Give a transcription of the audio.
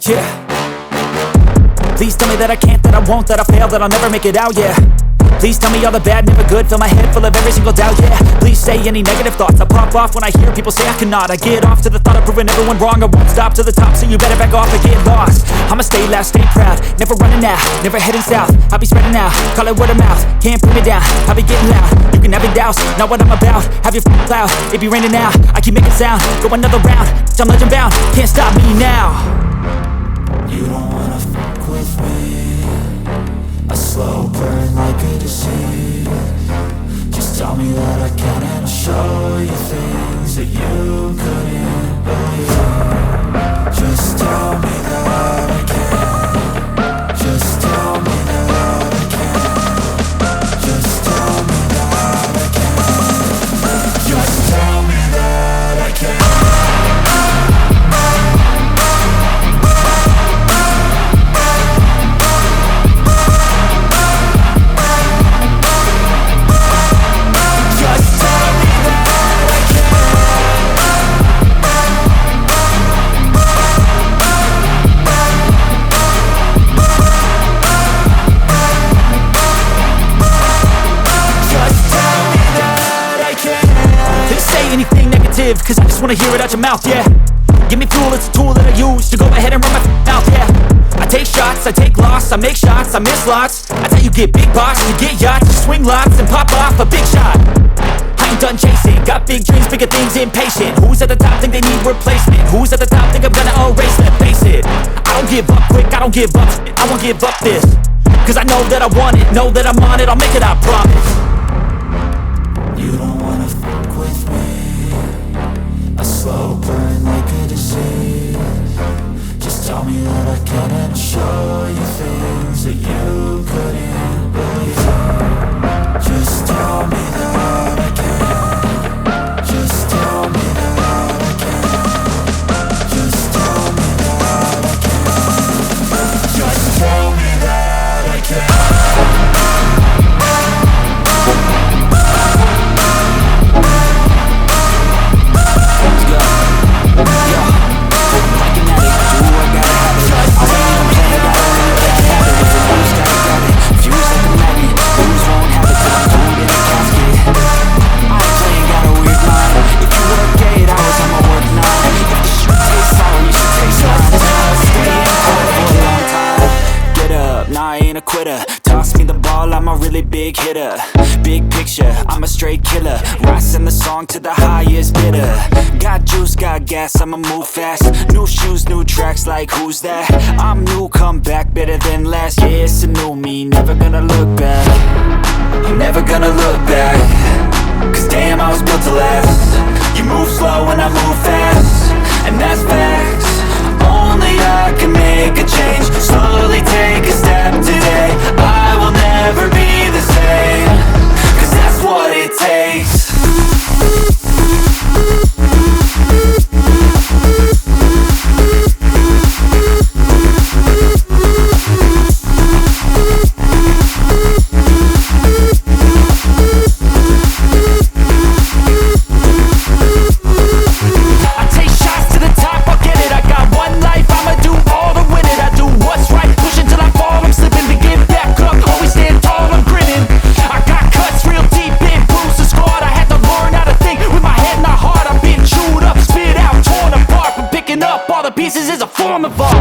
Yeah. Please tell me that I can't, that I won't, that I fail, that I'll never make it out, yeah. Please tell me all the bad, never good, fill my head full of every single doubt, yeah. Please say any negative thoughts, I pop off when I hear people say I cannot. I get off to the thought of proving everyone wrong, I won't stop to the top, so you better back off and get lost. I'ma stay loud, stay proud, never running out, never heading south. I'll be spreading out, call it word of mouth, can't put me down, I'll be getting loud. You can have your doubts, not what I'm about, have your f***ing cloud, it be raining now. I keep making sound, go another round, I'm legend bound, can't stop me now. You don't wanna fuck with me, a slow burn like a disease. Just tell me that I can and I'll show you things that you couldn't believe. Just tell me that I can. Just tell me that I can. Just tell me that I can. Just tell me that I can. Cause I just wanna hear it out your mouth, yeah. Give me fuel, it's a tool that I use to go ahead and run my mouth, yeah. I take shots, I take loss, I make shots, I miss lots. That's how you get big box, you get yachts, you swing lots and pop off a big shot. I ain't done chasing, got big dreams, bigger things, impatient. Who's at the top think they need replacement? Who's at the top think I'm gonna erase them? Face it, I don't give up quick, I don't give up shit, I won't give up this. Cause I know that I want it, know that I'm on it, I'll make it, I promise. You don't wanna fuck with me, a slow burn like a disease. Just tell me that I can and I'll show you things that you couldn't believe. Just tell me that I can. Just tell me that I can. Just tell me that I can. Just tell me that I can. Toss me the ball, I'm a really big hitter. Big picture, I'm a straight killer. Rising the song to the highest bidder. Got juice, got gas, I'ma move fast. New shoes, new tracks, like who's that? I'm new, come back, better than last. Yeah, it's a new me, never gonna look back. I'm never gonna look back. Cause damn, I was built to last. You move slow and I move fast, and that's facts. Only I can make a change. Slowly take a step today. I will never be the same. Cause that's what it takes. Pieces is a form of art.